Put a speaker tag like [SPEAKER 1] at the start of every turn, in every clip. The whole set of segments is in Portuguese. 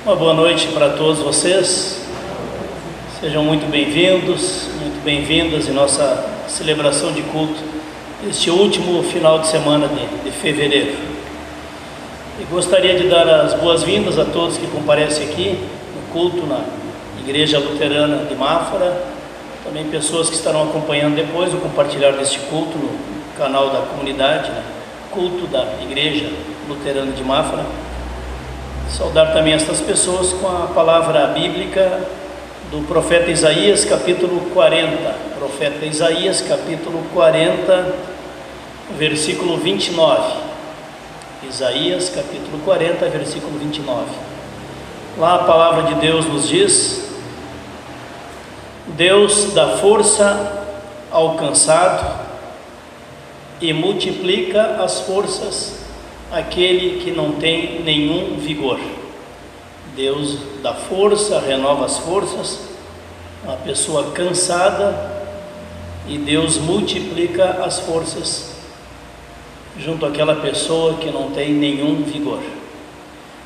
[SPEAKER 1] Uma boa noite para todos vocês. Sejam muito bem-vindos, muito bem-vindas em nossa celebração de culto, este último final de semana de fevereiro. E gostaria de dar as boas-vindas a todos que comparecem aqui no culto na Igreja Luterana de Mafra, também pessoas que estarão acompanhando depois o compartilhar deste culto no canal da comunidade, né? Culto da Igreja Luterana de Mafra. Saudar também estas pessoas com a palavra bíblica do profeta Isaías, capítulo 40. Profeta Isaías, capítulo 40, versículo 29. Isaías, capítulo 40, versículo 29. Lá a palavra de Deus nos diz: Deus dá força ao cansado e multiplica as forças àquele que não tem nenhum vigor. Deus dá força, renova as forças a pessoa cansada, e Deus multiplica as forças junto àquela pessoa que não tem nenhum vigor.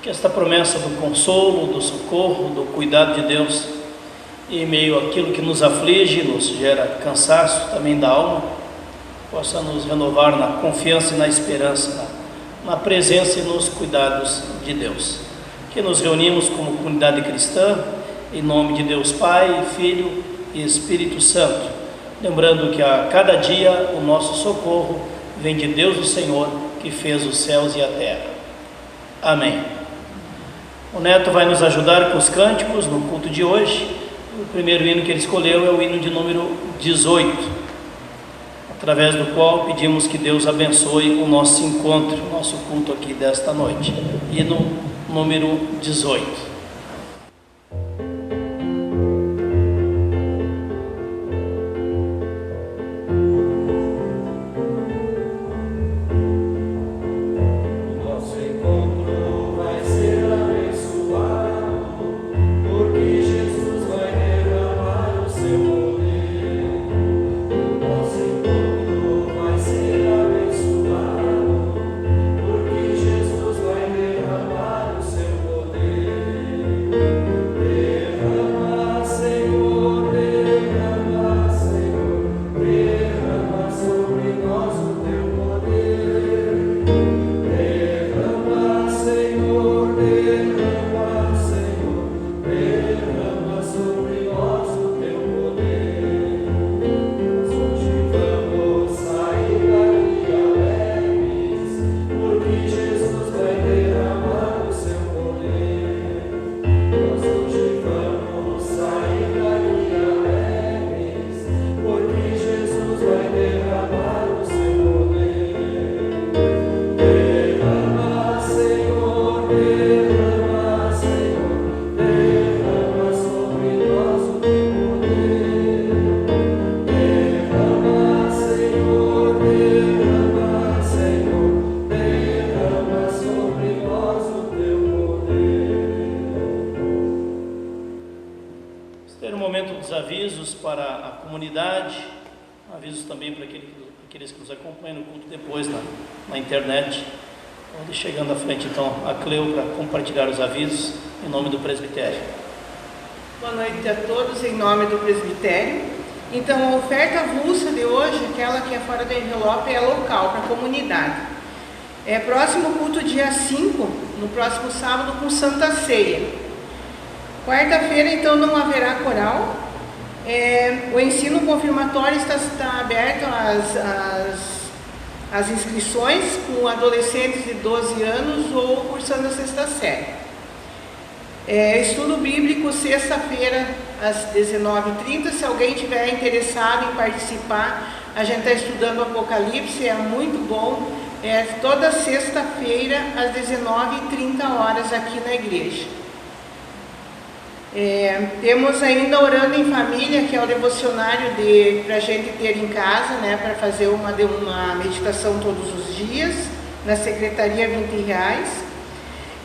[SPEAKER 1] Que esta promessa do consolo, do socorro, do cuidado de Deus em meio àquilo que nos aflige, nos gera cansaço também da alma, possa nos renovar na confiança e na esperança, na presença e nos cuidados de Deus. Que nos reunimos como comunidade cristã, em nome de Deus Pai, Filho e Espírito Santo, lembrando que a cada dia o nosso socorro vem de Deus o Senhor, que fez os céus e a terra. Amém. O Neto vai nos ajudar com os cânticos no culto de hoje. O primeiro hino que ele escolheu é o hino de número 18, através do qual pedimos que Deus abençoe o nosso encontro, o nosso culto aqui desta noite. Hino número 18. Avisos também para aqueles que nos acompanham no culto depois na internet. Pode ir chegando à frente então a Cleo para compartilhar os avisos em nome do presbitério.
[SPEAKER 2] Boa noite a todos em nome do presbitério. Então a oferta avulsa de hoje, aquela que é fora do envelope, é local, para a comunidade. É próximo culto dia 5, no próximo sábado, com Santa Ceia. Quarta-feira então não haverá coral. O ensino confirmatório está aberto às inscrições com adolescentes de 12 anos ou cursando a sexta série. Estudo bíblico, sexta-feira, às 19h30. Se alguém tiver interessado em participar, a gente está estudando Apocalipse, é muito bom. Toda sexta-feira, às 19h30 aqui na igreja. Temos ainda Orando em Família, que é o devocionário para a gente ter em casa, né, para fazer uma meditação todos os dias, na secretaria R$20.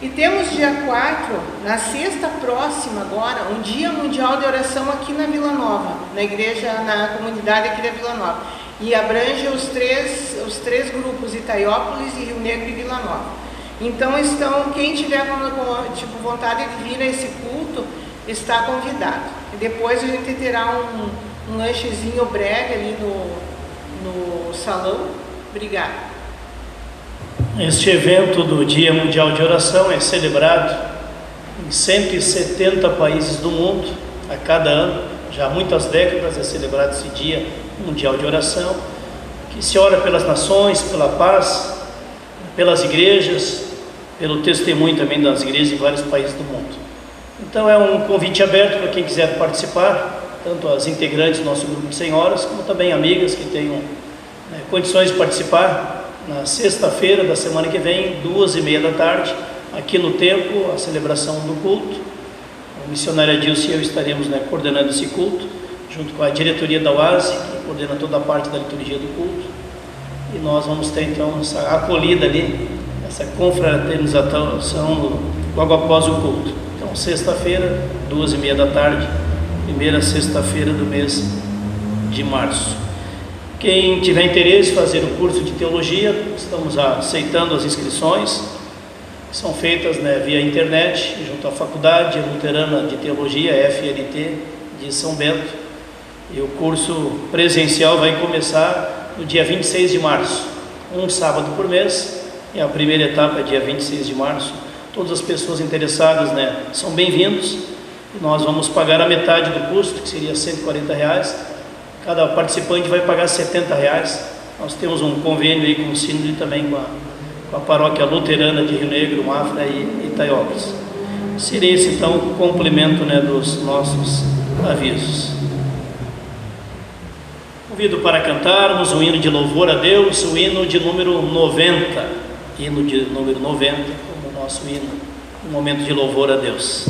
[SPEAKER 2] E temos dia 4, na sexta próxima agora, um dia mundial de oração aqui na Vila Nova, na igreja, na comunidade aqui da Vila Nova. E abrange os três grupos, Itaiópolis, Rio Negro e Vila Nova. Então, quem tiver tipo, vontade de vir a esse culto, está convidado. E depois a gente terá um lanchezinho breve ali no salão. Obrigada.
[SPEAKER 1] Este evento do Dia Mundial de Oração é celebrado em 170 países do mundo a cada ano. Já há muitas décadas é celebrado esse Dia Mundial de Oração, que se ora pelas nações, pela paz, pelas igrejas, pelo testemunho também das igrejas em vários países do mundo. Então é um convite aberto para quem quiser participar, tanto as integrantes do nosso grupo de senhoras, como também amigas que tenham condições de participar. Na sexta-feira da semana que vem, 2h30 aqui no templo, a celebração do culto. O missionário Adilson e eu estaremos coordenando esse culto, junto com a diretoria da UASE, que coordena toda a parte da liturgia do culto. E nós vamos ter então essa acolhida ali, essa confraternização logo após o culto. Então, sexta-feira, 2h30, primeira sexta-feira do mês de março. Quem tiver interesse em fazer o curso de teologia, estamos aceitando as inscrições, que são feitas via internet, junto à Faculdade Luterana de Teologia, FLT, de São Bento. E o curso presencial vai começar no dia 26 de março, um sábado por mês, e a primeira etapa é dia 26 de março. Todas as pessoas interessadas são bem-vindos, e nós vamos pagar a metade do custo, que seria R$140. Cada participante vai pagar R$70. Nós temos um convênio aí com o Sínodo e também com a paróquia luterana de Rio Negro, Mafra e Itaiópolis. Seria esse então o complemento dos nossos avisos. Convido para cantarmos o hino de louvor a Deus, o hino de número 90. Hino de número 90 como o nosso hino, um momento de louvor a Deus.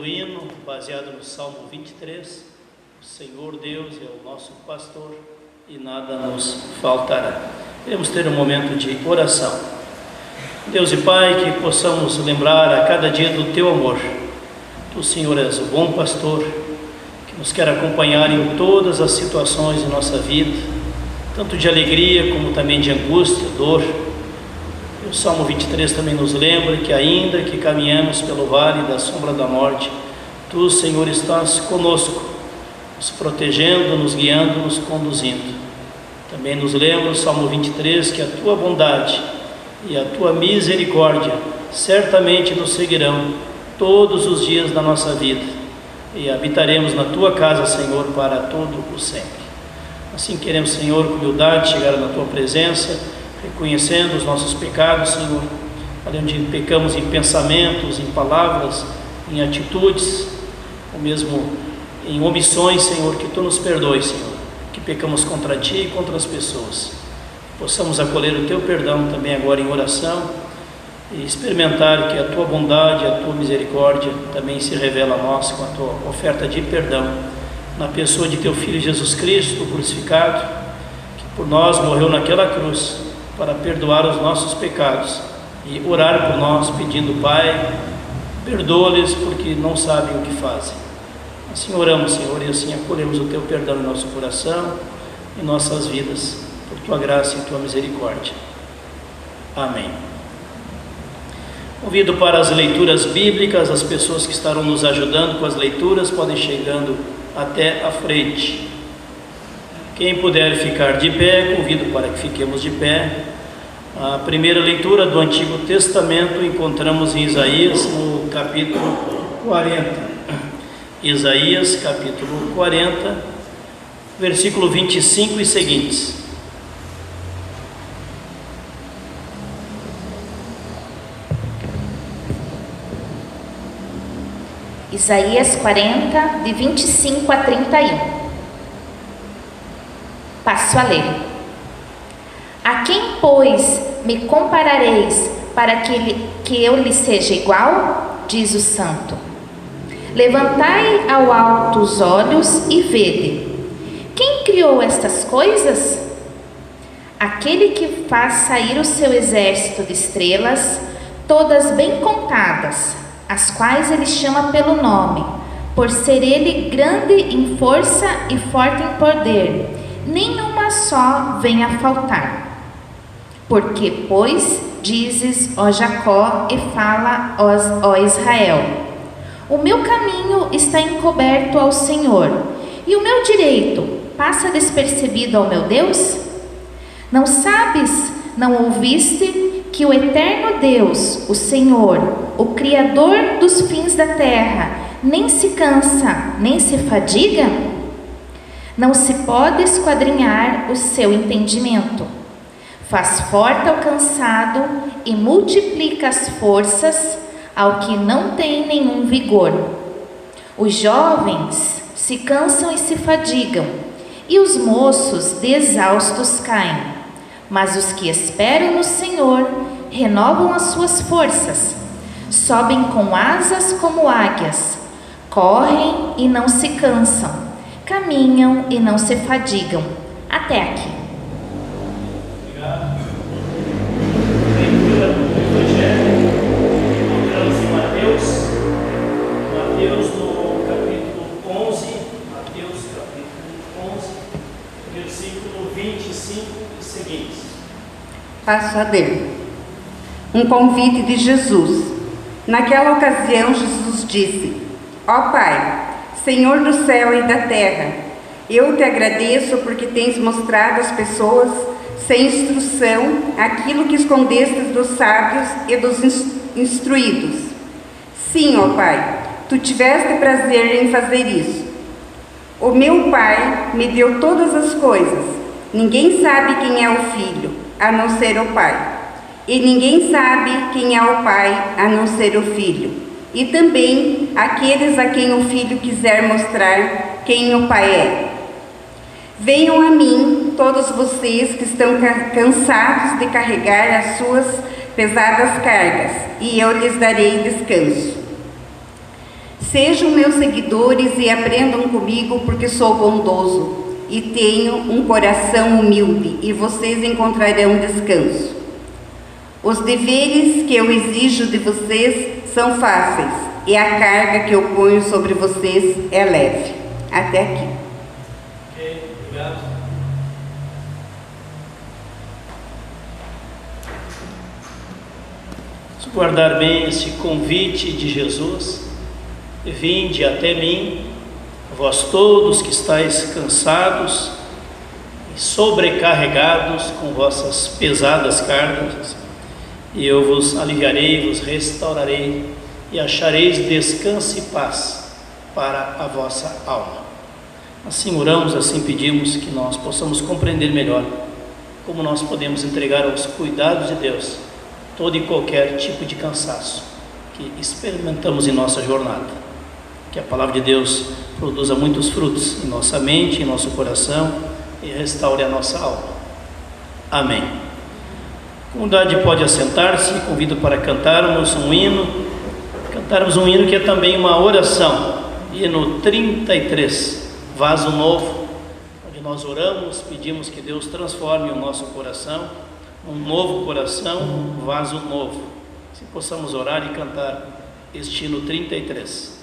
[SPEAKER 1] do hino, baseado no Salmo 23, o Senhor Deus é o nosso pastor e nada nos faltará. Queremos ter um momento de oração. Deus e Pai, que possamos lembrar a cada dia do Teu amor. Tu, Senhor, és o bom pastor, que nos quer acompanhar em todas as situações de nossa vida, tanto de alegria como também de angústia, dor. E o Salmo 23 também nos lembra que ainda que caminhamos pelo vale da sombra da morte, Tu, Senhor, estás conosco, nos protegendo, nos guiando, nos conduzindo. Também nos lembra o Salmo 23 que a Tua bondade e a Tua misericórdia certamente nos seguirão todos os dias da nossa vida e habitaremos na Tua casa, Senhor, para todo o sempre. Assim queremos, Senhor, com humildade chegar na Tua presença, reconhecendo os nossos pecados, Senhor, onde pecamos em pensamentos, em palavras, em atitudes, ou mesmo em omissões, Senhor, que Tu nos perdoes, Senhor, que pecamos contra Ti e contra as pessoas. Possamos acolher o Teu perdão também agora em oração e experimentar que a Tua bondade, a Tua misericórdia também se revela a nós com a Tua oferta de perdão na pessoa de Teu Filho Jesus Cristo, crucificado, que por nós morreu naquela cruz para perdoar os nossos pecados e orar por nós pedindo: Pai, perdoa-lhes porque não sabem o que fazem. Assim oramos, Senhor, e assim acolhemos o Teu perdão em nosso coração, em nossas vidas, por Tua graça e Tua misericórdia. Amém. Convido para as leituras bíblicas, as pessoas que estarão nos ajudando com as leituras podem chegando até a frente. Quem puder ficar de pé, convido para que fiquemos de pé. A primeira leitura do Antigo Testamento encontramos em Isaías, no capítulo 40. Isaías, capítulo 40, versículo 25 e seguintes.
[SPEAKER 3] Isaías 40, de 25 a 31. Passo a ler. A quem, pois, me comparareis para que eu lhe seja igual? Diz o Santo. Levantai ao alto os olhos e vede. Quem criou estas coisas? Aquele que faz sair o seu exército de estrelas, todas bem contadas, as quais ele chama pelo nome, por ser ele grande em força e forte em poder, nenhuma só vem a faltar. Porque, pois, dizes, ó Jacó, e fala, ó Israel: o meu caminho está encoberto ao Senhor, e o meu direito passa despercebido ao meu Deus? Não sabes, não ouviste, que o eterno Deus, o Senhor, o Criador dos fins da terra, nem se cansa, nem se fadiga? Não se pode esquadrinhar o seu entendimento. Faz forte ao cansado e multiplica as forças ao que não tem nenhum vigor. Os jovens se cansam e se fadigam, e os moços de exaustos caem. Mas os que esperam no Senhor renovam as suas forças, sobem com asas como águias, correm e não se cansam, caminham e não se fadigam. Até aqui.
[SPEAKER 1] Obrigado. Leitura do Evangelho, encontramos em Mateus no capítulo 11, Mateus capítulo 11, versículo 25 e seguintes.
[SPEAKER 4] Passo a ler. Um convite de Jesus. Naquela ocasião, Jesus disse: ó Pai, Senhor do céu e da terra, eu te agradeço porque tens mostrado às pessoas, sem instrução, aquilo que escondestes dos sábios e dos instruídos. Sim, ó Pai, tu tiveste prazer em fazer isso. O meu Pai me deu todas as coisas. Ninguém sabe quem é o Filho, a não ser o Pai. E ninguém sabe quem é o Pai, a não ser o Filho. E também aqueles a quem o Filho quiser mostrar quem o Pai é. Venham a mim, todos vocês que estão cansados de carregar as suas pesadas cargas, e eu lhes darei descanso. Sejam meus seguidores e aprendam comigo, porque sou bondoso e tenho um coração humilde, e vocês encontrarão descanso. Os deveres que eu exijo de vocês são fáceis, e a carga que eu ponho sobre vocês é leve. Até aqui.
[SPEAKER 1] Ok, obrigado. Se guardar bem esse convite de Jesus: vinde até mim, vós todos que estáis cansados e sobrecarregados com vossas pesadas cargas, e eu vos aliviarei, vos restaurarei, e achareis descanso e paz para a vossa alma. Assim oramos, assim pedimos que nós possamos compreender melhor como nós podemos entregar aos cuidados de Deus todo e qualquer tipo de cansaço que experimentamos em nossa jornada. Que a palavra de Deus produza muitos frutos em nossa mente, em nosso coração, e restaure a nossa alma. Amém. A comunidade pode assentar-se. Convido para cantarmos um hino que é também uma oração. Hino 33, Vaso Novo, onde nós oramos, pedimos que Deus transforme o nosso coração, um novo coração, um vaso novo. Se possamos orar e cantar este hino 33.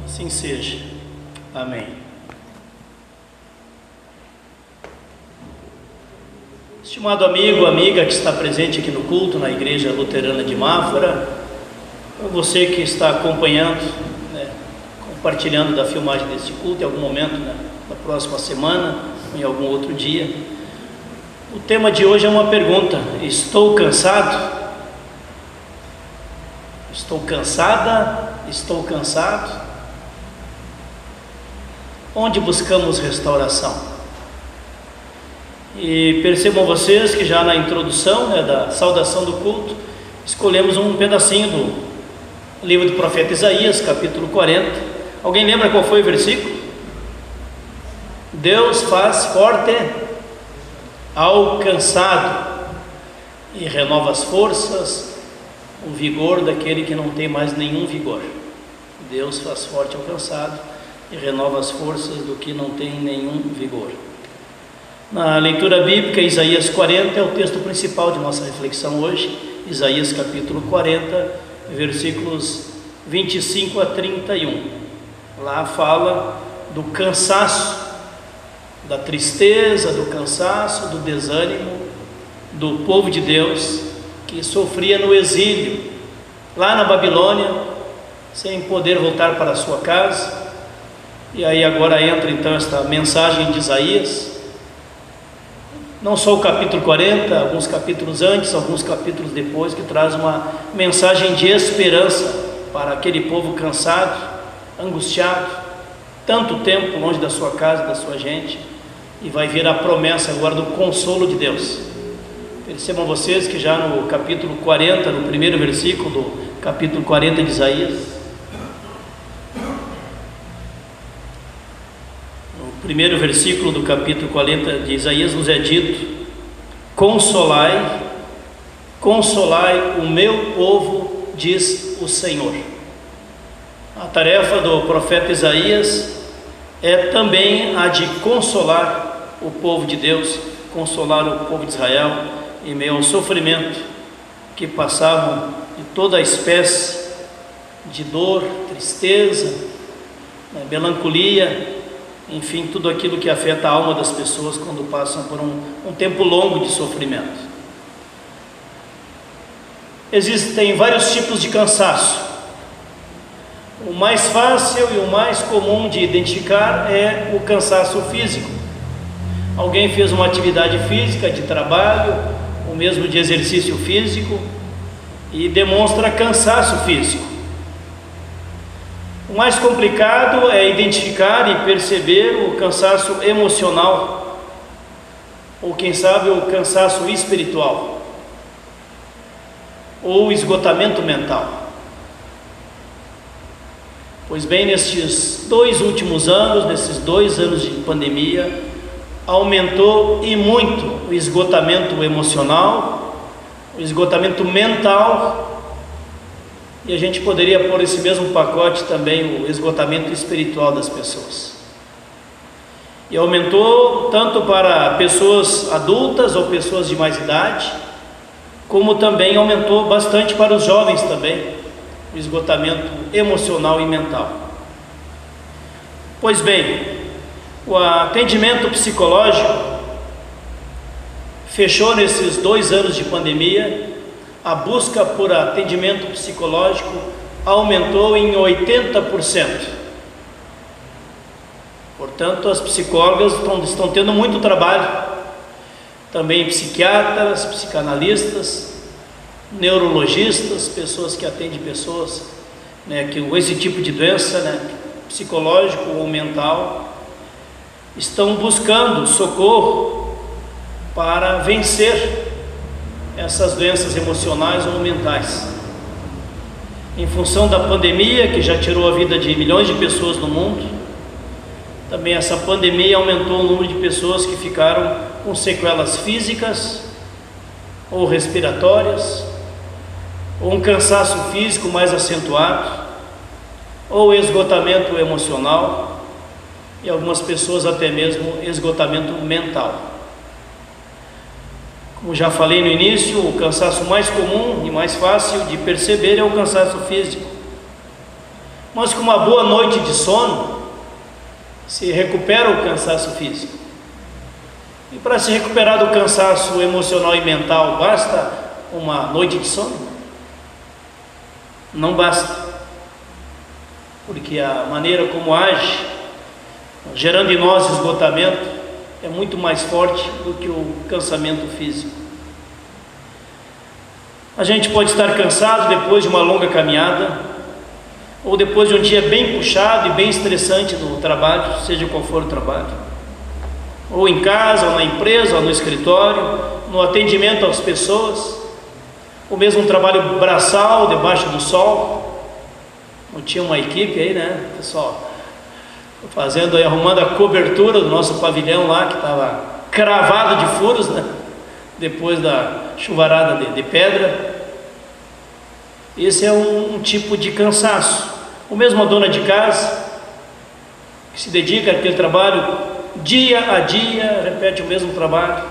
[SPEAKER 1] Assim seja. Amém. Estimado amigo, amiga que está presente aqui no culto, na Igreja Luterana de Mafra, você que está acompanhando, compartilhando da filmagem deste culto em algum momento, na próxima semana, ou em algum outro dia. O tema de hoje é uma pergunta: estou cansado? Estou cansada? Estou cansado? Onde buscamos restauração? E percebam vocês que já na introdução, da saudação do culto, escolhemos um pedacinho do livro do profeta Isaías, capítulo 40. Alguém lembra qual foi o versículo? Deus faz forte ao cansado e renova as forças, o vigor daquele que não tem mais nenhum vigor. Deus faz forte ao cansado e renova as forças do que não tem nenhum vigor. Na leitura bíblica, Isaías 40 é o texto principal de nossa reflexão hoje. Isaías capítulo 40, versículos 25 a 31. Lá fala do cansaço, da tristeza, do cansaço, do desânimo do povo de Deus que sofria no exílio, lá na Babilônia, sem poder voltar para a sua casa. E aí agora entra então esta mensagem de Isaías, não só o capítulo 40, alguns capítulos antes, alguns capítulos depois, que traz uma mensagem de esperança para aquele povo cansado, angustiado, tanto tempo longe da sua casa, da sua gente, e vai vir a promessa agora do consolo de Deus. Percebam vocês que já no capítulo 40, no primeiro versículo do capítulo 40 de Isaías, no primeiro versículo do capítulo 40 de Isaías nos é dito: consolai, consolai o meu povo, diz o Senhor. A tarefa do profeta Isaías é também a de consolar o povo de Deus, consolar o povo de Israel em meio ao sofrimento que passavam de toda a espécie de dor, tristeza, melancolia, enfim, tudo aquilo que afeta a alma das pessoas quando passam por um tempo longo de sofrimento. Existem vários tipos de cansaço. O mais fácil e o mais comum de identificar é o cansaço físico. Alguém fez uma atividade física de trabalho, ou mesmo de exercício físico, e demonstra cansaço físico. O mais complicado é identificar e perceber o cansaço emocional, ou quem sabe o cansaço espiritual, ou esgotamento mental. Pois bem, nestes 2 últimos anos, nesses 2 anos de pandemia, aumentou e muito o esgotamento emocional, o esgotamento mental, e a gente poderia pôr esse mesmo pacote também o esgotamento espiritual das pessoas. E aumentou tanto para pessoas adultas ou pessoas de mais idade, como também aumentou bastante para os jovens também, o esgotamento emocional e mental. Pois bem, o atendimento psicológico fechou nesses 2 anos de pandemia. A busca por atendimento psicológico aumentou em 80%. Portanto, as psicólogas estão tendo muito trabalho, também psiquiatras, psicanalistas, neurologistas, pessoas que atendem pessoas com esse tipo de doença, psicológico ou mental, estão buscando socorro para vencer essas doenças emocionais ou mentais. Em função da pandemia, que já tirou a vida de milhões de pessoas no mundo, também essa pandemia aumentou o número de pessoas que ficaram com sequelas físicas ou respiratórias, ou um cansaço físico mais acentuado, ou esgotamento emocional, e algumas pessoas até mesmo esgotamento mental. Como já falei no início, o cansaço mais comum e mais fácil de perceber é o cansaço físico. Mas com uma boa noite de sono, se recupera o cansaço físico. E para se recuperar do cansaço emocional e mental, basta uma noite de sono? Não basta, porque a maneira como age, gerando em nós esgotamento, é muito mais forte do que o cansamento físico. A gente pode estar cansado depois de uma longa caminhada, ou depois de um dia bem puxado e bem estressante no trabalho, seja qual for o trabalho, ou em casa, ou na empresa, ou no escritório, no atendimento às pessoas, ou mesmo um trabalho braçal debaixo do sol. Eu tinha uma equipe aí, pessoal, fazendo aí, arrumando a cobertura do nosso pavilhão lá, que estava cravado de furos, depois da chuvarada de pedra. Esse é um tipo de cansaço. O mesmo a dona de casa, que se dedica àquele trabalho dia a dia, repete o mesmo trabalho,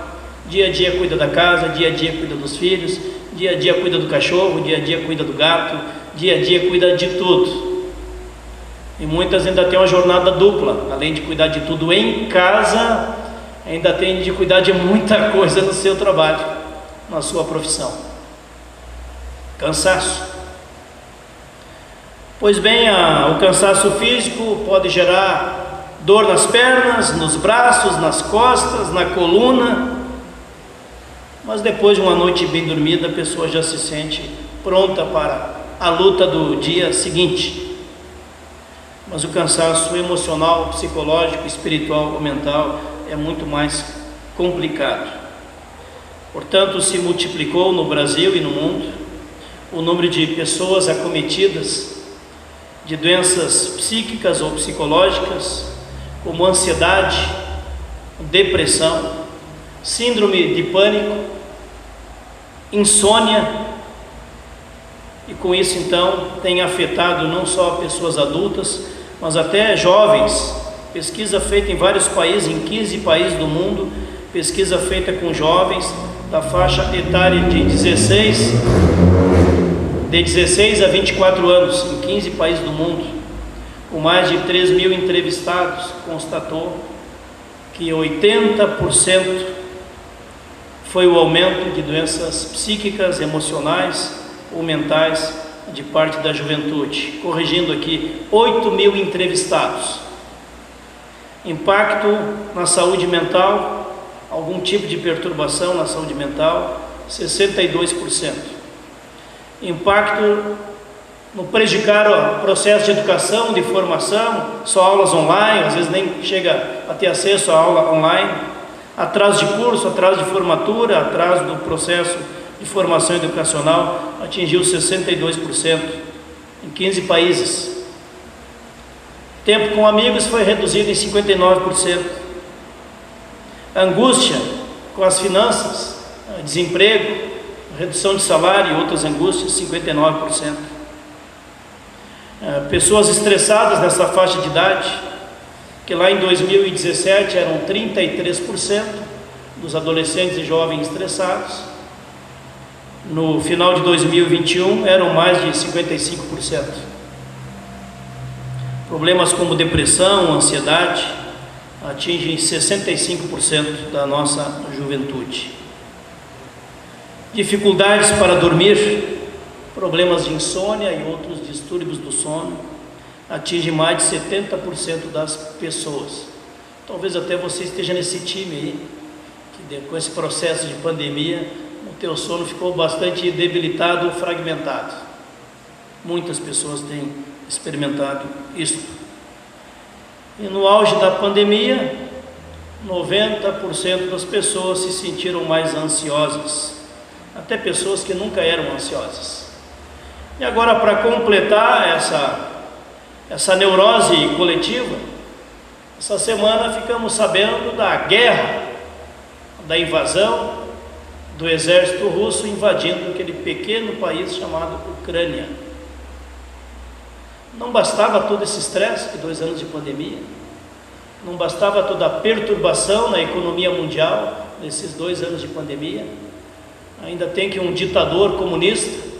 [SPEAKER 1] dia a dia cuida da casa, dia a dia cuida dos filhos, dia a dia cuida do cachorro, dia a dia cuida do gato, dia a dia cuida de tudo. E muitas ainda têm uma jornada dupla, além de cuidar de tudo em casa, ainda tem de cuidar de muita coisa no seu trabalho, na sua profissão. Cansaço. Pois bem, o cansaço físico pode gerar dor nas pernas, nos braços, nas costas, na coluna, mas depois de uma noite bem dormida, a pessoa já se sente pronta para a luta do dia seguinte. Mas o cansaço emocional, psicológico, espiritual ou mental é muito mais complicado. Portanto, se multiplicou no Brasil e no mundo o número de pessoas acometidas de doenças psíquicas ou psicológicas, como ansiedade, depressão, síndrome de pânico, insônia, e com isso então tem afetado não só pessoas adultas, mas até jovens. Pesquisa feita em vários países, em 15 países do mundo, pesquisa feita com jovens da faixa etária de 16 a 24 anos, em 15 países do mundo, com mais de 3.000 entrevistados, constatou que 80% foi o aumento de doenças psíquicas, emocionais ou mentais de parte da juventude. Corrigindo aqui, 8.000 entrevistados. Impacto na saúde mental, algum tipo de perturbação na saúde mental, 62%. Impacto no prejudicar o processo de educação, de formação, só aulas online, às vezes nem chega a ter acesso à aula online, atraso de curso, atraso de formatura, atraso do processo de formação educacional, atingiu 62% em 15 países. Tempo com amigos foi reduzido em 59%. Angústia com as finanças, desemprego, redução de salário e outras angústias, 59%. Pessoas estressadas nessa faixa de idade, que lá em 2017 eram 33% dos adolescentes e jovens estressados, no final de 2021 eram mais de 55%. Problemas como depressão, ansiedade, atingem 65% da nossa juventude. Dificuldades para dormir, problemas de insônia e outros distúrbios do sono, atinge mais de 70% das pessoas. Talvez até você esteja nesse time aí, que com esse processo de pandemia, o teu sono ficou bastante debilitado, fragmentado. Muitas pessoas têm experimentado isso. E no auge da pandemia, 90% das pessoas se sentiram mais ansiosas, até pessoas que nunca eram ansiosas. E agora, para completar essa neurose coletiva, essa semana ficamos sabendo da guerra, da invasão do exército russo invadindo aquele pequeno país chamado Ucrânia. Não bastava todo esse estresse de 2 anos de pandemia, não bastava toda a perturbação na economia mundial nesses 2 anos de pandemia, ainda tem que um ditador comunista,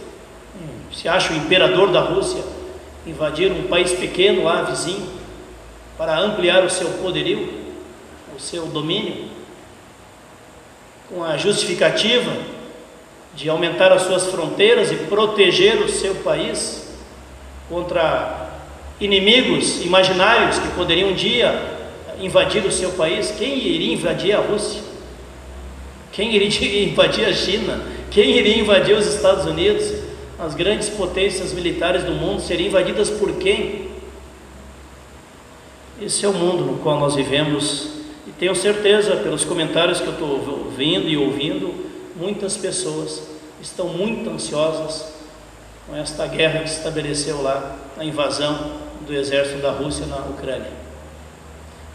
[SPEAKER 1] se acha o imperador da Rússia, invadir um país pequeno lá, vizinho, para ampliar o seu poderio, o seu domínio, com a justificativa de aumentar as suas fronteiras e proteger o seu país contra inimigos imaginários que poderiam um dia invadir o seu país. Quem iria invadir a Rússia? Quem iria invadir a China? Quem iria invadir os Estados Unidos? As grandes potências militares do mundo seriam invadidas por quem? Esse é o mundo no qual nós vivemos, e tenho certeza, pelos comentários que eu estou vendo e ouvindo, muitas pessoas estão muito ansiosas com esta guerra que se estabeleceu lá, a invasão do exército da Rússia na Ucrânia.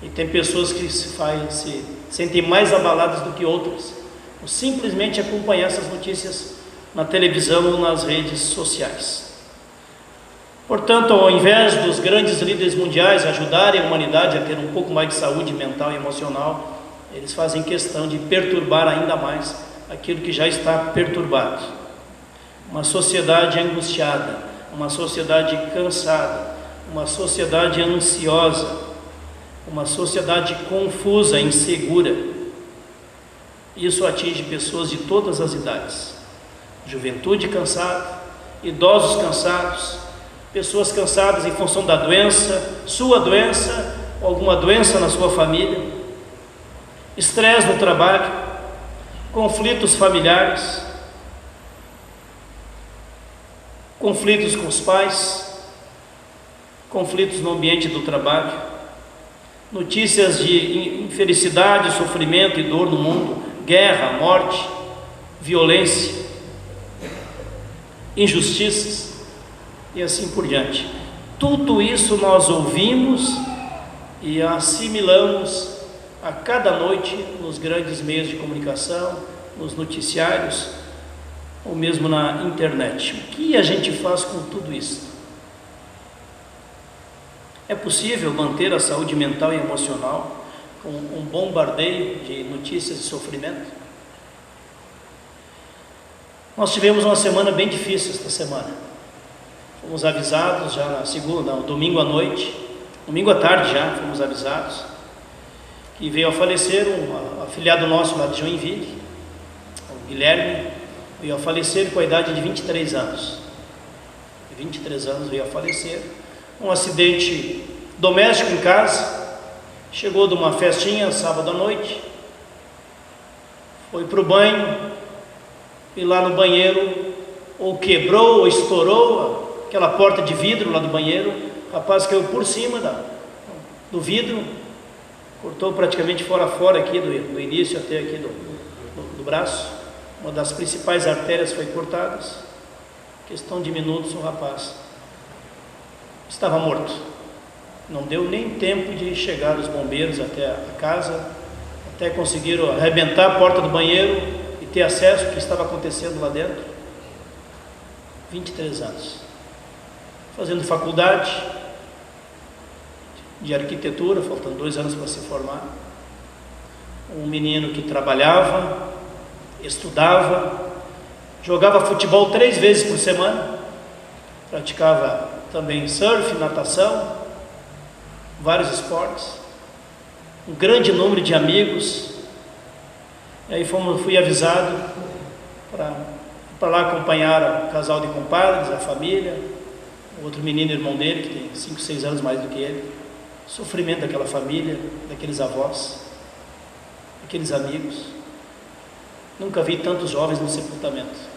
[SPEAKER 1] E tem pessoas que se sentem mais abaladas do que outras, por simplesmente acompanhar essas notícias na televisão ou nas redes sociais. Portanto, ao invés dos grandes líderes mundiais ajudarem a humanidade a ter um pouco mais de saúde mental e emocional, eles fazem questão de perturbar ainda mais aquilo que já está perturbado. Uma sociedade angustiada, uma sociedade cansada, uma sociedade ansiosa, uma sociedade confusa, insegura. Isso atinge pessoas de todas as idades. Juventude cansada, idosos cansados, pessoas cansadas em função da doença, sua doença, ou alguma doença na sua família, estresse no trabalho, conflitos familiares, conflitos com os pais, conflitos no ambiente do trabalho, notícias de infelicidade, sofrimento e dor no mundo, guerra, morte, violência, injustiças e assim por diante. Tudo isso nós ouvimos e assimilamos a cada noite nos grandes meios de comunicação, nos noticiários, ou mesmo na internet. O que a gente faz com tudo isso? É possível manter a saúde mental e emocional com um bombardeio de notícias de sofrimento? Nós tivemos uma semana bem difícil esta semana. Fomos avisados já na segunda, não, domingo à noite, domingo à tarde já, fomos avisados que veio a falecer um afilhado nosso lá de Joinville, o Guilherme, veio a falecer com a idade de 23 anos. 23 anos veio a falecer. Um acidente doméstico em casa, chegou de uma festinha sábado à noite, foi para o banho, e lá no banheiro ou quebrou ou estourou aquela porta de vidro lá do banheiro, o rapaz caiu por cima do vidro, cortou praticamente fora a fora aqui do início até aqui do braço, uma das principais artérias foi cortada, questão de minutos o rapaz estava morto, não deu nem tempo de chegar os bombeiros até a casa, até conseguiram arrebentar a porta do banheiro e ter acesso ao que estava acontecendo lá dentro. 23 anos, fazendo faculdade de arquitetura, faltando 2 anos para se formar, um menino que trabalhava, estudava, jogava futebol 3 vezes por semana, praticava também surf, natação, vários esportes, um grande número de amigos. E aí fui avisado para lá acompanhar o casal de compadres, a família, outro menino, irmão dele, que tem 5, 6 anos mais do que ele. Sofrimento daquela família, daqueles avós, daqueles amigos. Nunca vi tantos jovens no sepultamento.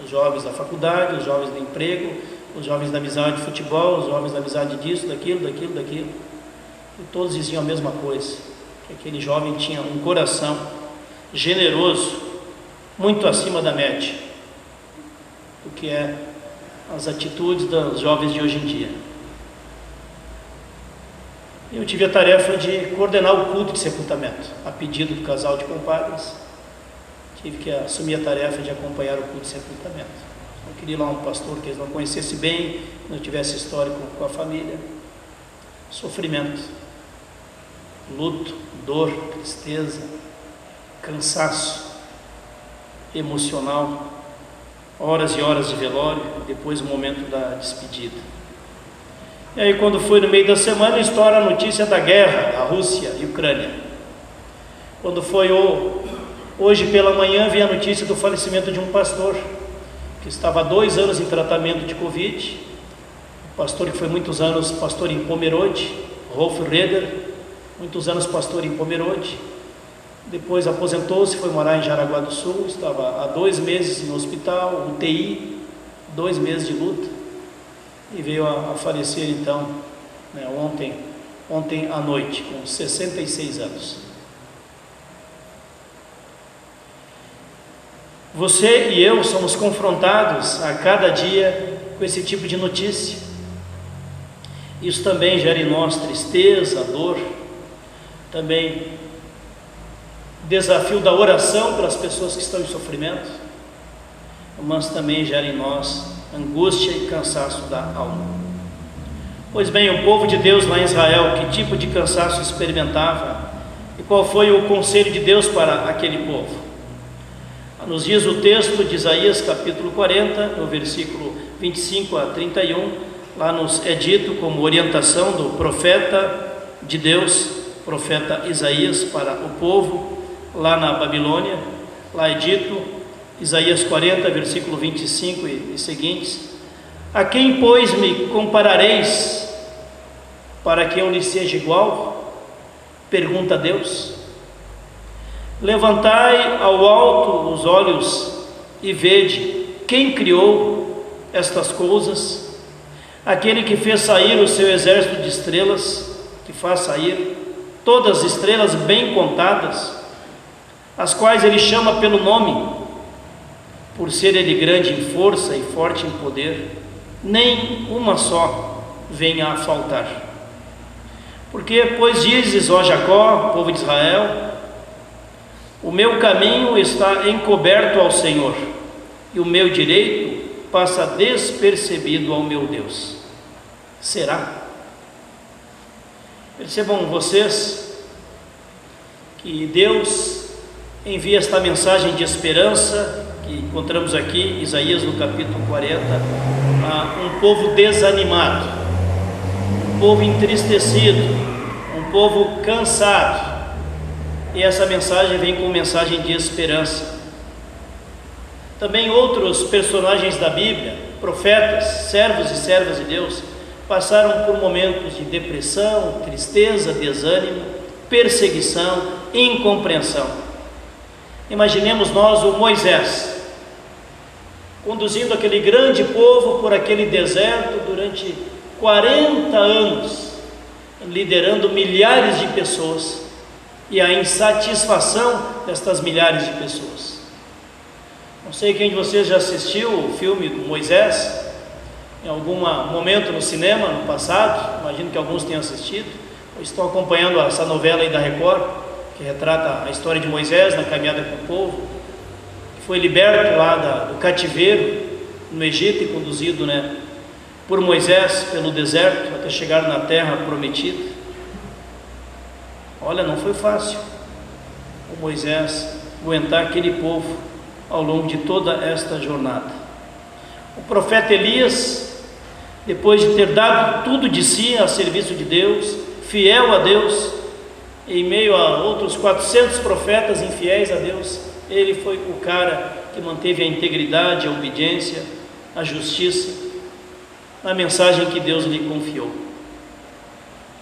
[SPEAKER 1] Os jovens da faculdade, os jovens do emprego, os jovens da amizade de futebol, os jovens da amizade disso, daquilo. E todos diziam a mesma coisa, que aquele jovem tinha um coração generoso, muito acima da média, do que é as atitudes dos jovens de hoje em dia. Eu tive a tarefa de coordenar o culto de sepultamento, a pedido do casal de compadres. Tive que assumir a tarefa de acompanhar o culto de sepultamento. Eu queria lá um pastor que eles não conhecessem bem, não tivesse histórico com a família. Sofrimento, luto, dor, tristeza, cansaço emocional, horas e horas de velório, depois o momento da despedida. E aí, quando foi no meio da semana, estoura a notícia da guerra da Rússia e Ucrânia. Quando foi hoje pela manhã, veio a notícia do falecimento de um pastor que estava há 2 anos em tratamento de Covid, um pastor que foi muitos anos pastor em Pomerode, Rolf Reder, muitos anos pastor em Pomerode, depois aposentou-se, foi morar em Jaraguá do Sul, estava há 2 meses no hospital, UTI, 2 meses de luta, e veio a falecer então, ontem à noite, com 66 anos. Você e eu somos confrontados a cada dia com esse tipo de notícia. Isso também gera em nós tristeza, dor, também desafio da oração pelas pessoas que estão em sofrimento, mas também gera em nós angústia e cansaço da alma. Pois bem, o povo de Deus lá em Israel, que tipo de cansaço experimentava e qual foi o conselho de Deus para aquele povo? Nos diz o texto de Isaías capítulo 40, no versículo 25 a 31, lá nos é dito como orientação do profeta de Deus, profeta Isaías, para o povo lá na Babilônia. Lá é dito, Isaías 40, versículo 25 e seguintes: a quem, pois, me comparareis, para que eu lhe seja igual? Pergunta Deus. Levantai ao alto os olhos e vede quem criou estas coisas, aquele que fez sair o seu exército de estrelas, que faz sair todas as estrelas bem contadas, as quais ele chama pelo nome, por ser ele grande em força e forte em poder, nem uma só venha a faltar. Porque, pois dizes, ó Jacó, povo de Israel, o meu caminho está encoberto ao Senhor, e o meu direito passa despercebido ao meu Deus. Será? Percebam vocês que Deus envia esta mensagem de esperança, que encontramos aqui, Isaías no capítulo 40, a um povo desanimado, um povo entristecido, um povo cansado. E essa mensagem vem com mensagem de esperança. Também outros personagens da Bíblia, profetas, servos e servas de Deus, passaram por momentos de depressão, tristeza, desânimo, perseguição, incompreensão. Imaginemos nós o Moisés, conduzindo aquele grande povo por aquele deserto durante 40 anos, liderando milhares de pessoas, e a insatisfação destas milhares de pessoas. Não sei quem de vocês já assistiu o filme do Moisés, em algum momento no cinema, no passado, imagino que alguns tenham assistido. Eu estou acompanhando essa novela aí da Record, que retrata a história de Moisés na caminhada com o povo, que foi liberto lá do cativeiro no Egito e conduzido, por Moisés pelo deserto até chegar na terra prometida. Olha, não foi fácil o Moisés aguentar aquele povo ao longo de toda esta jornada. O profeta Elias, depois de ter dado tudo de si a serviço de Deus, fiel a Deus, em meio a outros 400 profetas infiéis a Deus, ele foi o cara que manteve a integridade, a obediência, a justiça, a mensagem que Deus lhe confiou.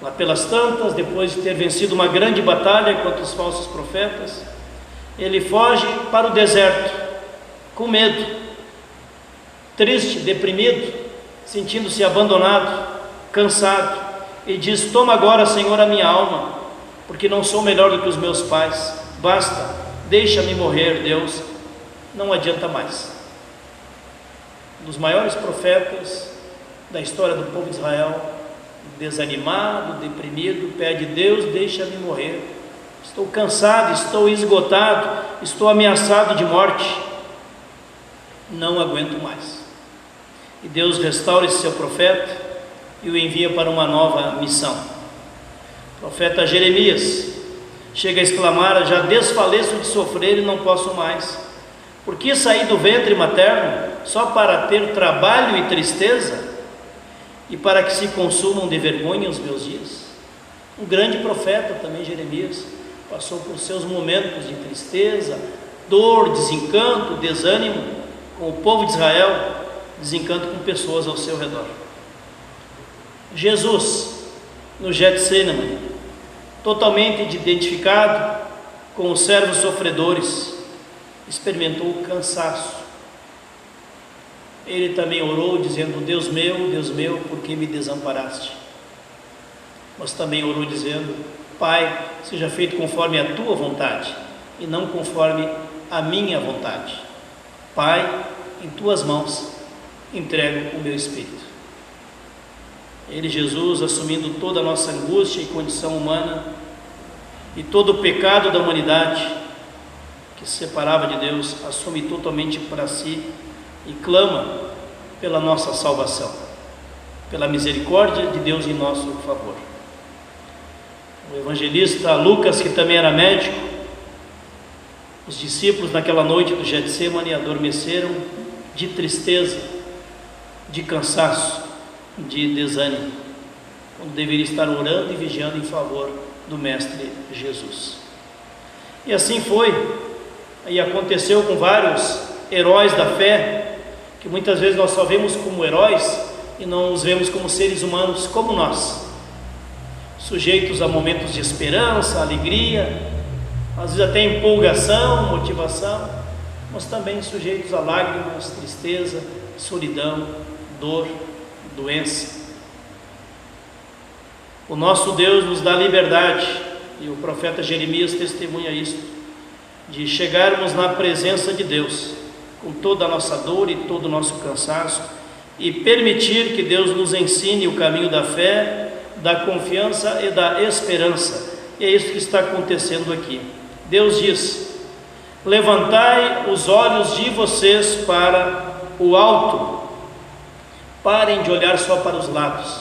[SPEAKER 1] Lá pelas tantas, depois de ter vencido uma grande batalha contra os falsos profetas, ele foge para o deserto, com medo, triste, deprimido, sentindo-se abandonado, cansado, e diz: toma agora, Senhor, a minha alma, porque não sou melhor do que os meus pais, basta, deixa-me morrer, Deus, não adianta mais. Um dos maiores profetas da história do povo de Israel, desanimado, deprimido, pede: Deus, deixa-me morrer, estou cansado, estou esgotado, estou ameaçado de morte, não aguento mais. E Deus restaura esse seu profeta e o envia para uma nova missão. O profeta Jeremias chega a exclamar: já desfaleço de sofrer e não posso mais. Por que saí do ventre materno só para ter trabalho e tristeza, e para que se consumam de vergonha os meus dias? Um grande profeta também, Jeremias, passou por seus momentos de tristeza, dor, desencanto, desânimo com o povo de Israel, desencanto com pessoas ao seu redor. Jesus, no Getsemane, totalmente identificado com os servos sofredores, experimentou o cansaço. Ele também orou dizendo: Deus meu, por que me desamparaste? Mas também orou dizendo: Pai, seja feito conforme a tua vontade e não conforme a minha vontade. Pai, em tuas mãos entrego o meu espírito. Ele, Jesus, assumindo toda a nossa angústia e condição humana e todo o pecado da humanidade que se separava de Deus, assume totalmente para si e clama pela nossa salvação, pela misericórdia de Deus em nosso favor. O evangelista Lucas, que também era médico, os discípulos naquela noite do Getsemane adormeceram de tristeza, de cansaço, de desânimo, quando deveria estar orando e vigiando em favor do Mestre Jesus. E assim foi, e aconteceu com vários heróis da fé, que muitas vezes nós só vemos como heróis e não os vemos como seres humanos como nós, sujeitos a momentos de esperança, alegria, às vezes até empolgação, motivação, mas também sujeitos a lágrimas, tristeza, solidão, dor, doença. O nosso Deus nos dá liberdade, e o profeta Jeremias testemunha isso, de chegarmos na presença de Deus com toda a nossa dor e todo o nosso cansaço, e permitir que Deus nos ensine o caminho da fé, da confiança e da esperança. E é isso que está acontecendo aqui. Deus diz: levantai os olhos de vocês para o alto, parem de olhar só para os lados,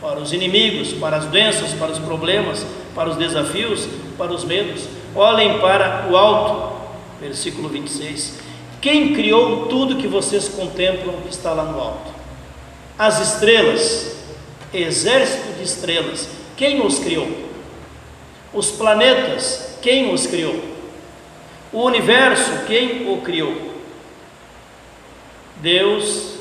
[SPEAKER 1] para os inimigos, para as doenças, para os problemas, para os desafios, para os medos. Olhem para o alto. Versículo 26. Quem criou tudo que vocês contemplam que está lá no alto? As estrelas, exército de estrelas, quem os criou? Os planetas, quem os criou? O universo, quem o criou? Deus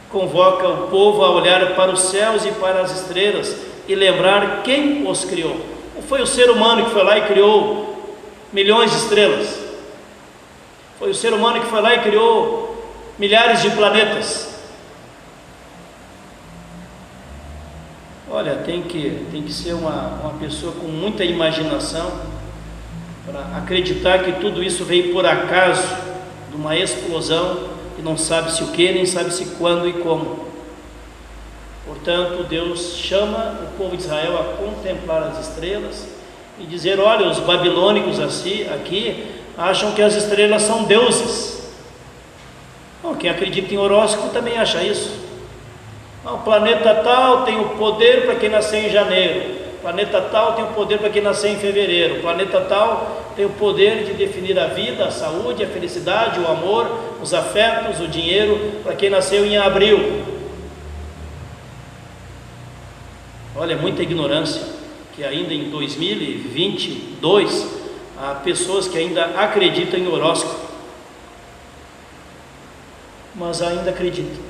[SPEAKER 1] convoca o povo a olhar para os céus e para as estrelas e lembrar quem os criou. Não foi o ser humano que foi lá e criou milhões de estrelas. Foi o ser humano que foi lá e criou milhares de planetas. Olha, tem que ser uma pessoa com muita imaginação para acreditar que tudo isso veio por acaso, de uma explosão, e não sabe se o que, nem sabe se quando e como. Portanto, Deus chama o povo de Israel a contemplar as estrelas e dizer: olha, os babilônicos aqui acham que as estrelas são deuses. Bom, quem acredita em horóscopo também acha isso. O planeta tal tem o poder para quem nasceu em janeiro, o planeta tal tem o poder para quem nasceu em fevereiro, o planeta tal tem o poder de definir a vida, a saúde, a felicidade, o amor, os afetos, o dinheiro para quem nasceu em abril. Olha, é muita ignorância que ainda em 2022 há pessoas que ainda acreditam em horóscopo, mas ainda acreditam.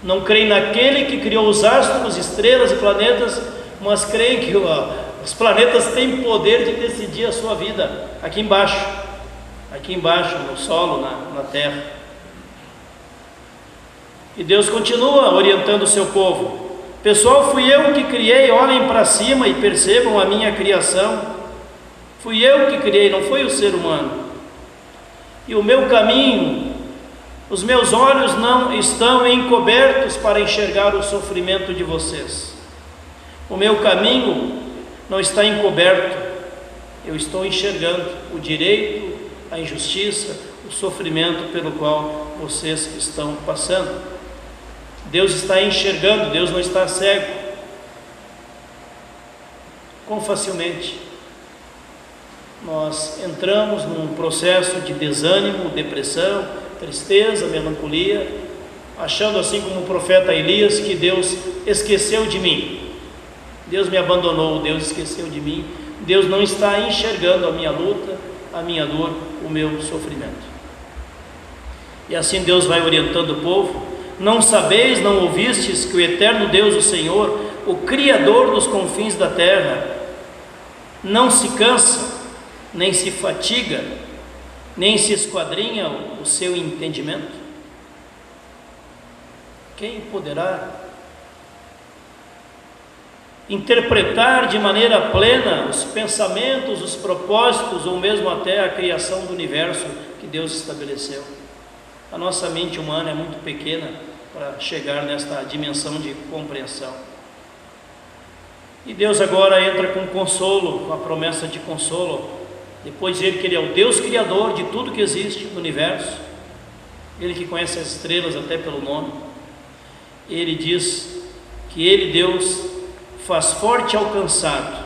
[SPEAKER 1] Não creem naquele que criou os astros, estrelas e planetas, mas creem que os planetas têm poder de decidir a sua vida aqui embaixo, no solo, na terra. E Deus continua orientando o seu povo: pessoal, fui eu que criei, olhem para cima e percebam a minha criação. Fui eu que criei, não foi o ser humano. E o meu caminho, os meus olhos não estão encobertos para enxergar o sofrimento de vocês. O meu caminho não está encoberto. Eu estou enxergando o direito, a injustiça, o sofrimento pelo qual vocês estão passando. Deus está enxergando, Deus não está cego. Quão facilmente nós entramos num processo de desânimo, depressão, tristeza, melancolia, achando, assim como o profeta Elias, que Deus esqueceu de mim, Deus me abandonou, Deus esqueceu de mim, Deus não está enxergando a minha luta, a minha dor, o meu sofrimento. E assim Deus vai orientando o povo: não sabeis, não ouvistes que o eterno Deus, o Senhor, o Criador dos confins da terra, não se cansa, nem se fatiga, nem se esquadrinha o seu entendimento? Quem poderá interpretar de maneira plena os pensamentos, os propósitos, ou mesmo até a criação do universo que Deus estabeleceu? A nossa mente humana é muito pequena para chegar nesta dimensão de compreensão. E Deus agora entra com consolo, com a promessa de consolo. Depois de dizer que Ele é o Deus Criador de tudo que existe no universo, Ele que conhece as estrelas até pelo nome, Ele diz que Ele, Deus, faz forte ao cansado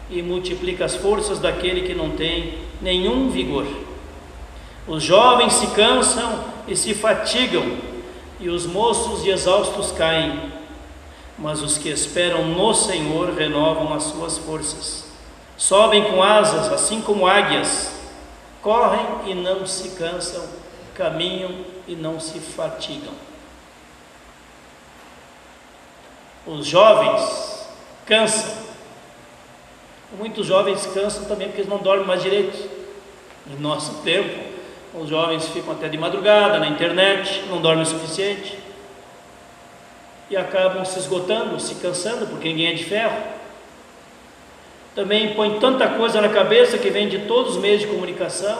[SPEAKER 1] e multiplica as forças daquele que não tem nenhum vigor. Os jovens se cansam e se fatigam, e os moços e exaustos caem, mas os que esperam no Senhor renovam as suas forças. Sobem com asas, assim como águias, correm e não se cansam, caminham e não se fatigam. Os jovens cansam. Muitos jovens cansam também porque eles não dormem mais direito. Em nosso tempo, os jovens ficam até de madrugada na internet, não dormem o suficiente e acabam se esgotando, se cansando, porque ninguém é de ferro. Também põe tanta coisa na cabeça que vem de todos os meios de comunicação,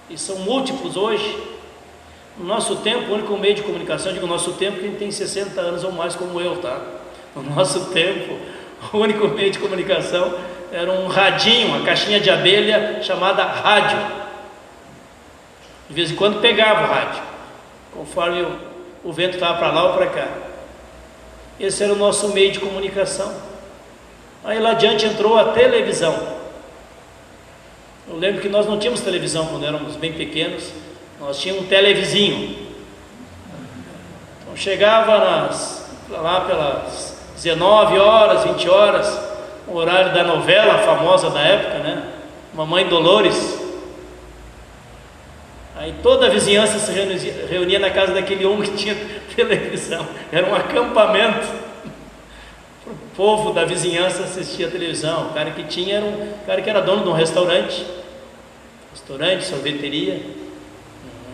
[SPEAKER 1] e são múltiplos hoje. No nosso tempo, o único meio de comunicação, digo nosso tempo, quem tem 60 anos ou mais como eu, tá? No nosso tempo, o único meio de comunicação era um radinho, uma caixinha de abelha chamada rádio. De vez em quando pegava o rádio, conforme o vento estava para lá ou para cá. Esse era o nosso meio de comunicação. Aí lá adiante entrou a televisão. Eu lembro que nós não tínhamos televisão quando éramos bem pequenos, nós tínhamos um televizinho. Então chegava lá pelas 19 horas, 20 horas, o horário da novela famosa da época, né? Mamãe Dolores. Aí toda a vizinhança se reunia na casa daquele homem que tinha televisão. Era um acampamento para o povo da vizinhança assistir a televisão. O cara que tinha era um cara que era dono de um restaurante, sorveteria,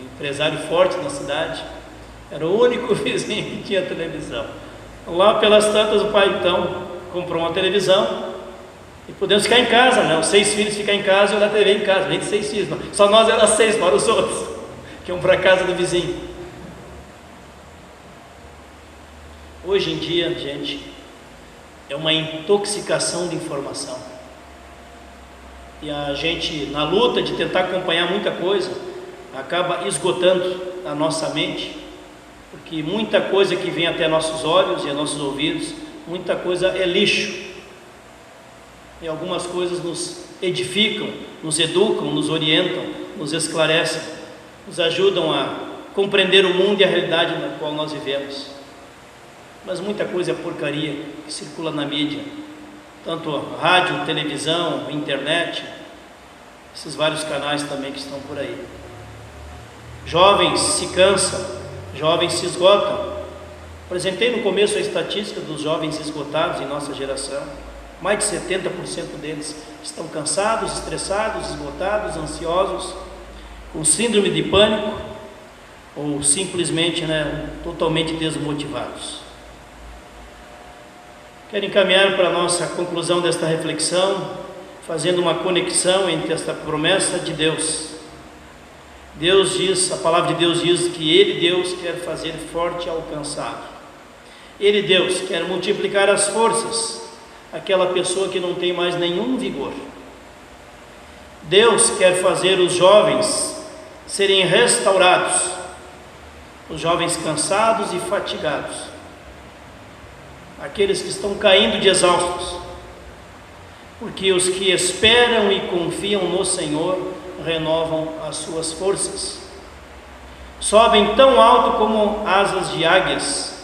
[SPEAKER 1] um empresário forte na cidade. Era o único vizinho que tinha televisão. Lá pelas tantas, o pai então comprou uma televisão e pudemos ficar em casa, né? Os 6 filhos ficar em casa e olhar a TV em casa. Nem 6 filhos, não. Só nós era 6, fora os outros que iam para a casa do vizinho. Hoje em dia, gente, é uma intoxicação de informação. E a gente, na luta de tentar acompanhar muita coisa, acaba esgotando a nossa mente, porque muita coisa que vem até nossos olhos e a nossos ouvidos, muita coisa é lixo. E algumas coisas nos edificam, nos educam, nos orientam, nos esclarecem, nos ajudam a compreender o mundo e a realidade na qual nós vivemos. Mas muita coisa é porcaria que circula na mídia, tanto rádio, televisão, internet, esses vários canais também que estão por aí. Jovens se cansam, jovens se esgotam. Apresentei no começo a estatística dos jovens esgotados em nossa geração. Mais de 70% deles estão cansados, estressados, esgotados, ansiosos, com síndrome de pânico ou simplesmente, totalmente desmotivados. Quero encaminhar para a nossa conclusão desta reflexão, fazendo uma conexão entre esta promessa de Deus. Deus diz, a palavra de Deus diz que Ele, Deus, quer fazer forte ao cansado. Ele, Deus, quer multiplicar as forças aquela pessoa que não tem mais nenhum vigor. Deus quer fazer os jovens serem restaurados, os jovens cansados e fatigados, aqueles que estão caindo de exaustos, porque os que esperam e confiam no Senhor renovam as suas forças, sobem tão alto como asas de águias,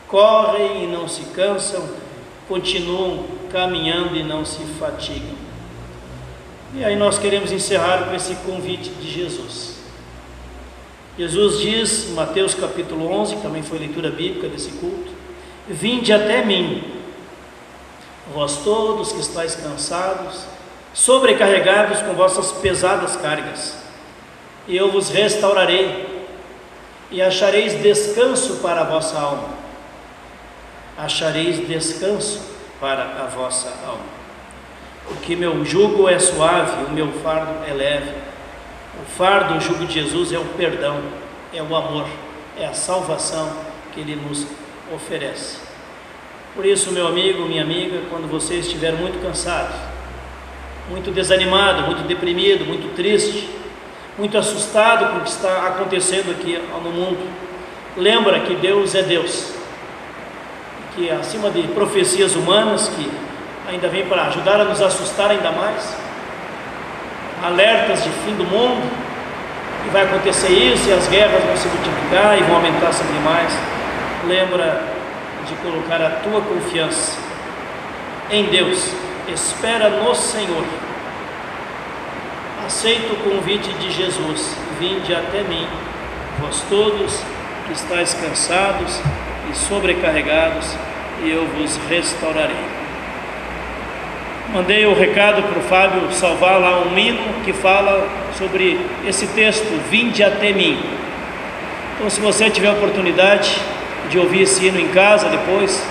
[SPEAKER 1] correm e não se cansam, continuam caminhando e não se fatigam. E aí nós queremos encerrar com esse convite de Jesus. Jesus diz em Mateus capítulo 11, que também foi leitura bíblica desse culto: vinde até mim, vós todos que estáis cansados, sobrecarregados com vossas pesadas cargas, e eu vos restaurarei, e achareis descanso para a vossa alma. Achareis descanso para a vossa alma, porque meu jugo é suave, o meu fardo é leve. O fardo, o jugo de Jesus é o perdão, é o amor, é a salvação que Ele nos oferece. Por isso, meu amigo, minha amiga, quando você estiver muito cansado, muito desanimado, muito deprimido, muito triste, muito assustado com o que está acontecendo aqui no mundo, lembra que Deus é Deus, que acima de profecias humanas que ainda vem para ajudar a nos assustar ainda mais, alertas de fim do mundo, e vai acontecer isso, e as guerras vão se multiplicar e vão aumentar sempre mais. Lembra de colocar a tua confiança em Deus, espera no Senhor, aceita o convite de Jesus: vinde até mim, vós todos que estáis cansados e sobrecarregados, e eu vos restaurarei. Mandei o recado para o Fábio salvar lá um hino que fala sobre esse texto: vinde até mim. Então, se você tiver a oportunidade de ouvir esse hino em casa depois,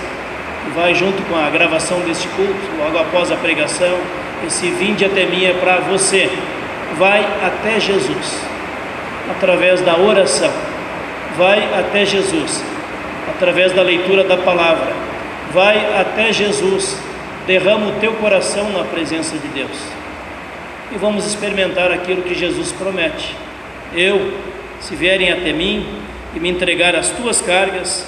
[SPEAKER 1] vai junto com a gravação deste culto, logo após a pregação, esse vinde até mim é para você. Vai até Jesus, através da oração, vai até Jesus, através da leitura da palavra, vai até Jesus, derrama o teu coração na presença de Deus. E vamos experimentar aquilo que Jesus promete. Se vierem até mim e me entregar as tuas cargas,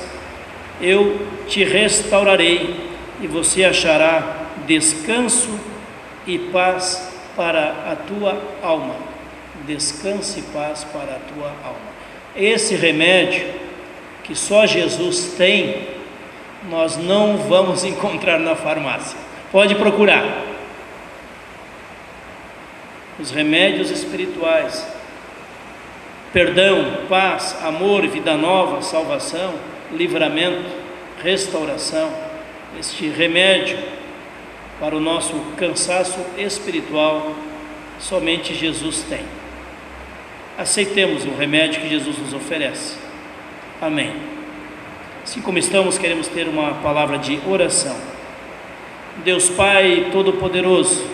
[SPEAKER 1] eu te restaurarei e você achará descanso e paz para a tua alma. Descanso e paz para a tua alma. Esse remédio que só Jesus tem, nós não vamos encontrar na farmácia. Pode procurar. Os remédios espirituais, perdão, paz, amor, vida nova, salvação, livramento, restauração, este remédio para o nosso cansaço espiritual, somente Jesus tem. Aceitemos o remédio que Jesus nos oferece. Amém. Assim como estamos, queremos ter uma palavra de oração. Deus Pai Todo-Poderoso,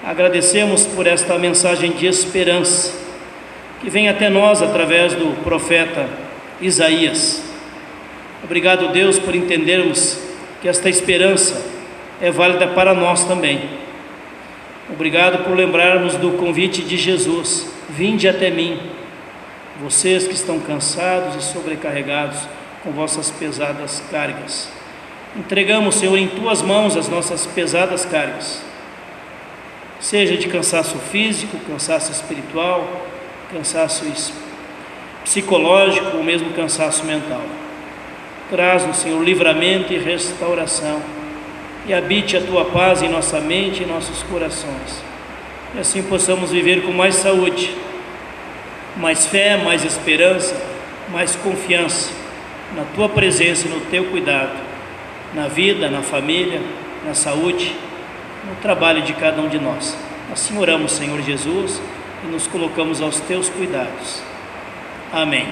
[SPEAKER 1] agradecemos por esta mensagem de esperança que vem até nós através do profeta Isaías. Obrigado, Deus, por entendermos que esta esperança é válida para nós também. Obrigado por lembrarmos do convite de Jesus: vinde até mim, vocês que estão cansados e sobrecarregados com vossas pesadas cargas. Entregamos, Senhor, em tuas mãos as nossas pesadas cargas, seja de cansaço físico, cansaço espiritual, cansaço psicológico ou mesmo cansaço mental. Traz-nos, Senhor, livramento e restauração, e habite a tua paz em nossa mente e em nossos corações, e assim possamos viver com mais saúde, mais fé, mais esperança, mais confiança na tua presença e no teu cuidado, na vida, na família, na saúde, no trabalho de cada um de nós. Assim oramos, Senhor Jesus, e nos colocamos aos teus cuidados. Amém.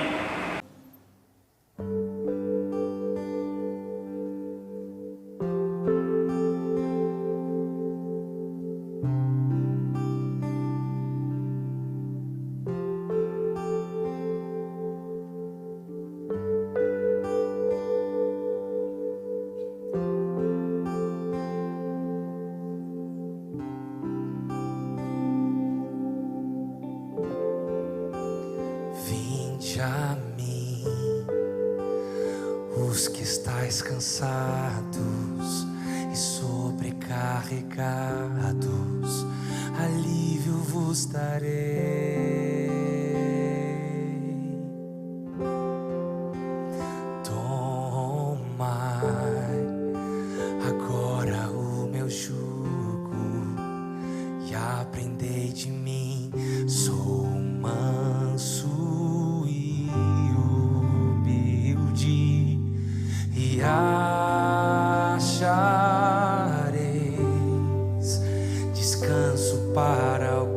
[SPEAKER 5] Vinde a mim, os que estáis cansados e sobrecarregados, alívio vos darei. Tomai agora o meu jugo e aprendei de mim, sou manso e humilde, e achareis descanso para o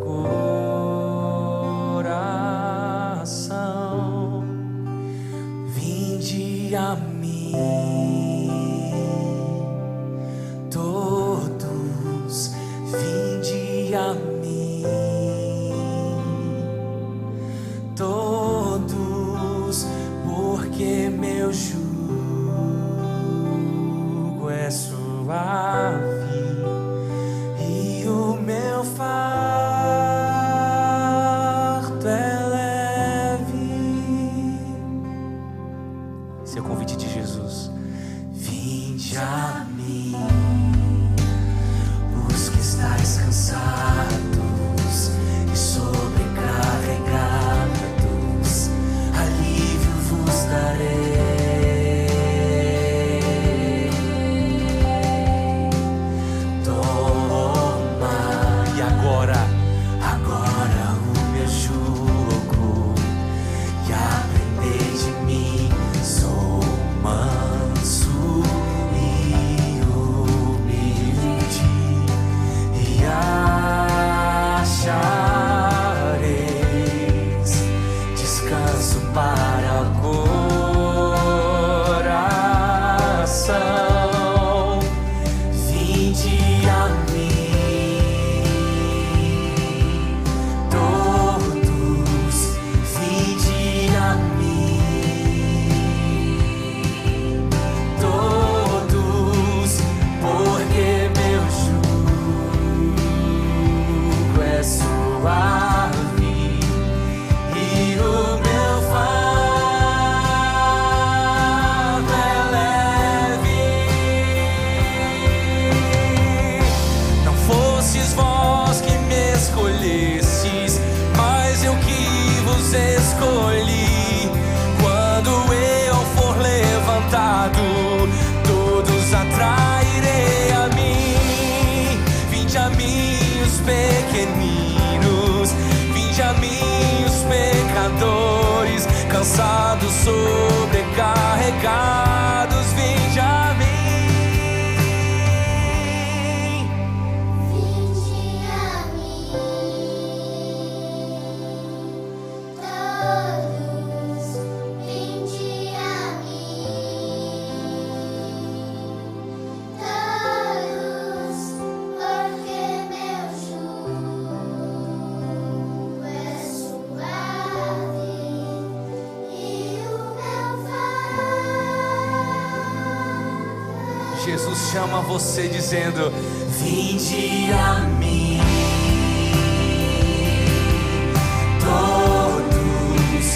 [SPEAKER 5] suave e o meu fardo é leve. Não fostes vós que me escolhestes, mas eu que vos escolhi. Quando eu for levantado, todos atrairei a mim. Vinde a mim os pequeninos, vinde a mim os pecadores, cansados, sobrecarregados, vinde a mim.
[SPEAKER 6] Vinde a mim, todos, vinde a mim, todos, porque meu jugo é suave e o meu fardo.
[SPEAKER 5] Jesus chama você dizendo: vinde a mim, todos,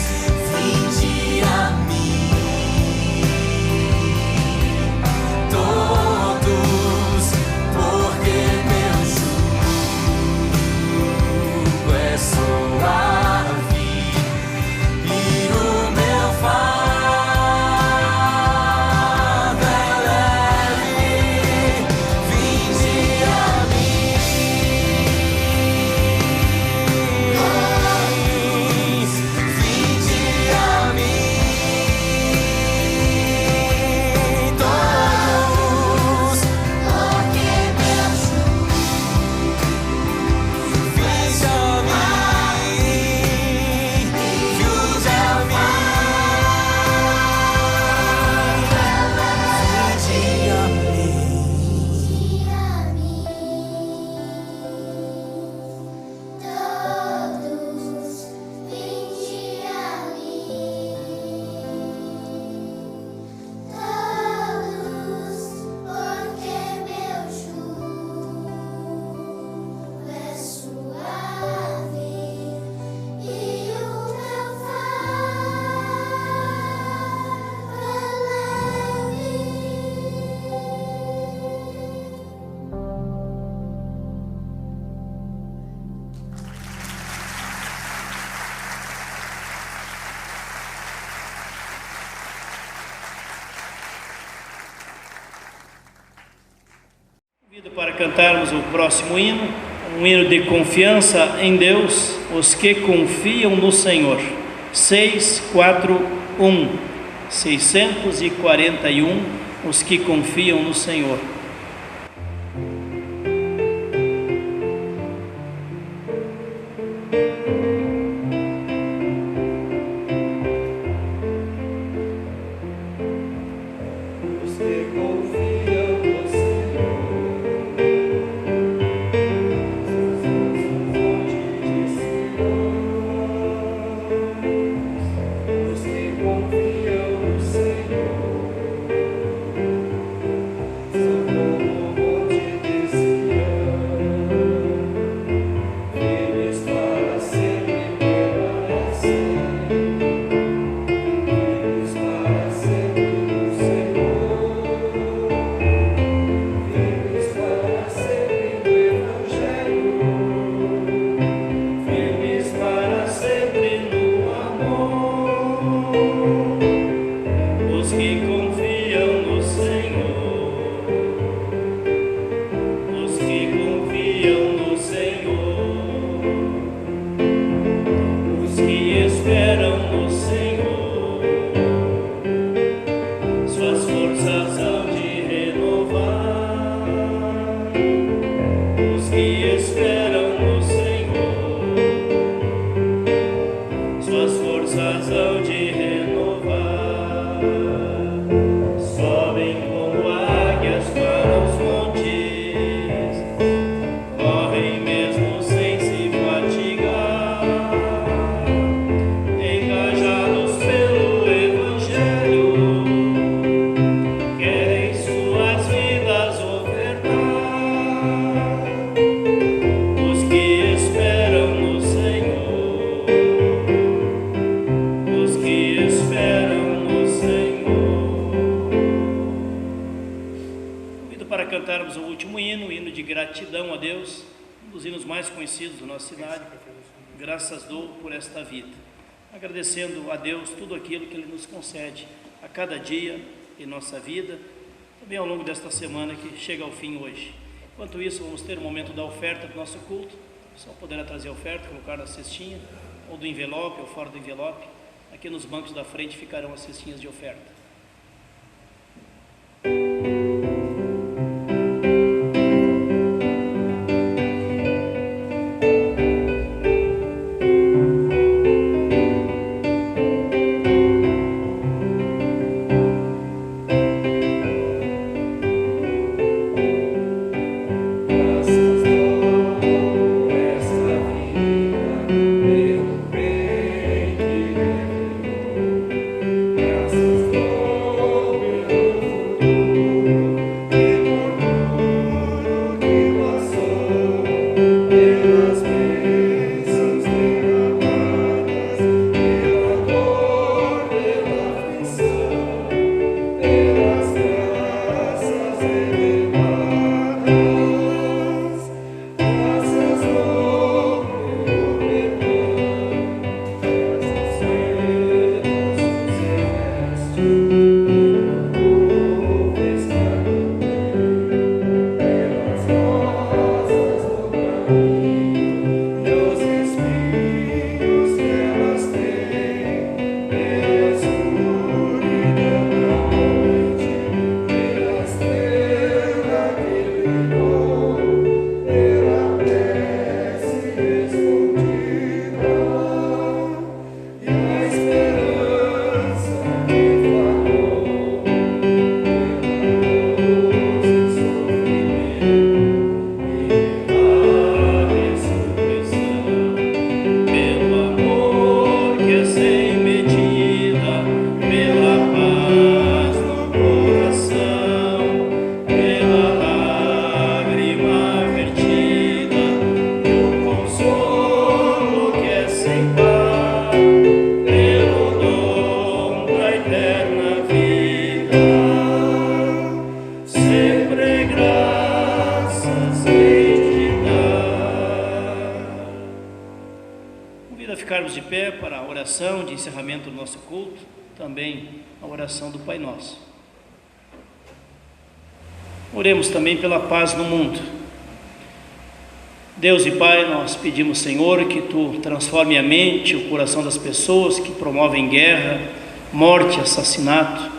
[SPEAKER 5] vinde a mim, todos, porque meu jugo é suave e o meu fardo é leve. Vinde a mim, vinde a mim, todos,
[SPEAKER 6] Porque meu jugo
[SPEAKER 5] vinde a mim, vinde a mim, vinde a mim.
[SPEAKER 6] todos, vinde a mim, todos, porque meu jugo é suave e o meu fardo é leve.
[SPEAKER 1] Convido para cantarmos o próximo hino, um hino de confiança em Deus, os que confiam no Senhor. 641, 641, os que confiam no Senhor.
[SPEAKER 7] Eles para sempre.
[SPEAKER 1] gratidão a Deus, um dos hinos mais conhecidos da nossa cidade, graças dou por esta vida, agradecendo a Deus tudo aquilo que Ele nos concede a cada dia em nossa vida, também ao longo desta semana que chega ao fim hoje. Enquanto isso, vamos ter um momento da oferta do nosso culto. Só poderá trazer a oferta, colocar na cestinha, ou do envelope, ou fora do envelope. Aqui nos bancos da frente ficarão as cestinhas de oferta. Ficarmos de pé para a oração de encerramento do nosso culto, também a oração do Pai Nosso. Oremos também pela paz no mundo. Deus e Pai, nós pedimos, Senhor, que Tu transforme a mente, o coração das pessoas que promovem guerra, morte, assassinato,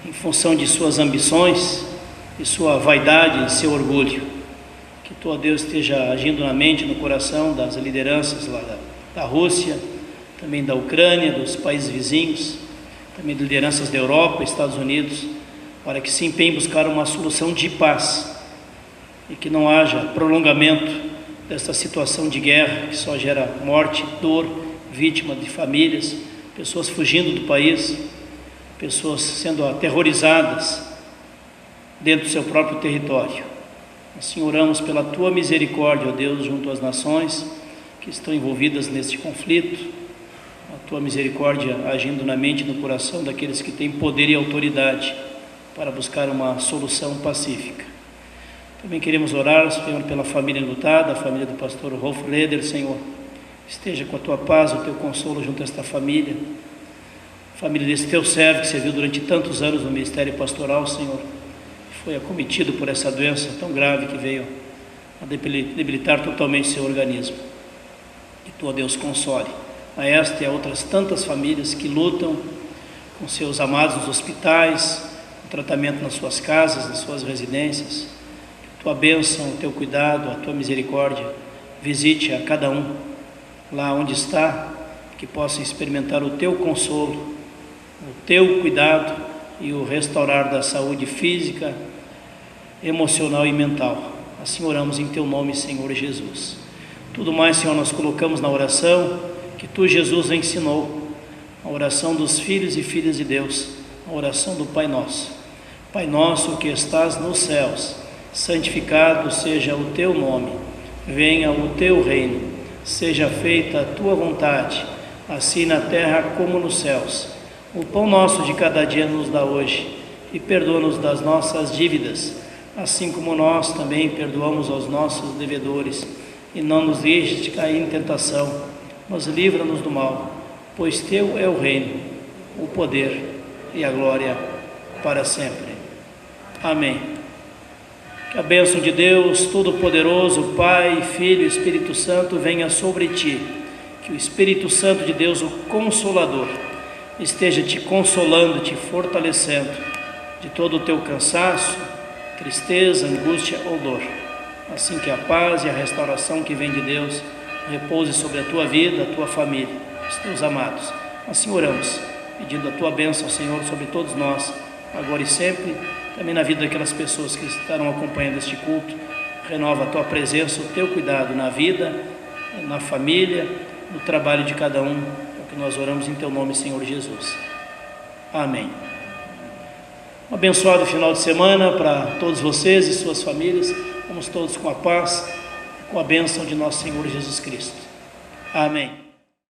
[SPEAKER 1] em função de suas ambições, de sua vaidade e seu orgulho. Que Tu, ó Deus, esteja agindo na mente e no coração das lideranças lá da Rússia, também da Ucrânia, dos países vizinhos, também de lideranças da Europa, Estados Unidos, para que se empenhem em buscar uma solução de paz e que não haja prolongamento dessa situação de guerra que só gera morte, dor, vítima de famílias, pessoas fugindo do país, pessoas sendo aterrorizadas dentro do seu próprio território. Assim oramos pela Tua misericórdia, ó Deus, junto às nações que estão envolvidas neste conflito, a Tua misericórdia agindo na mente e no coração daqueles que têm poder e autoridade para buscar uma solução pacífica. Também queremos orar, Senhor, pela família enlutada, a família do pastor Rolf Leder, Senhor. Esteja com a Tua paz, o Teu consolo junto a esta família, família desse Teu servo que serviu durante tantos anos no ministério pastoral, Senhor, que foi acometido por essa doença tão grave que veio a debilitar totalmente seu organismo. Que Tu, ó Deus, console a esta e a outras tantas famílias que lutam com seus amados nos hospitais, com tratamento nas suas casas, nas suas residências. Que Tua bênção, o Teu cuidado, a Tua misericórdia visite a cada um lá onde está, que possa experimentar o Teu consolo, o Teu cuidado e o restaurar da saúde física, emocional e mental. Assim oramos em Teu nome, Senhor Jesus. Tudo mais, Senhor, nós colocamos na oração que Tu, Jesus, ensinou, a oração dos filhos e filhas de Deus, a oração do Pai Nosso. Pai nosso que estás nos céus, santificado seja o Teu nome, venha o Teu reino, seja feita a Tua vontade, assim na terra como nos céus. O pão nosso de cada dia nos dá hoje, e perdoa-nos das nossas dívidas, assim como nós também perdoamos aos nossos devedores. E não nos deixes de cair em tentação, mas livra-nos do mal, pois Teu é o reino, o poder e a glória para sempre. Amém. Que a bênção de Deus Todo-Poderoso, Pai, Filho e Espírito Santo venha sobre ti. Que o Espírito Santo de Deus, o Consolador, esteja te consolando, te fortalecendo de todo o teu cansaço, tristeza, angústia ou dor. Assim que a paz e a restauração que vem de Deus repouse sobre a tua vida, a tua família, os teus amados. Assim oramos, pedindo a tua bênção, Senhor, sobre todos nós, agora e sempre, também na vida daquelas pessoas que estarão acompanhando este culto. Renova a tua presença, o teu cuidado na vida, na família, no trabalho de cada um, é o que nós oramos em teu nome, Senhor Jesus. Amém. Um abençoado final de semana para todos vocês e suas famílias. Vamos todos com a paz, com a bênção de nosso Senhor Jesus Cristo. Amém.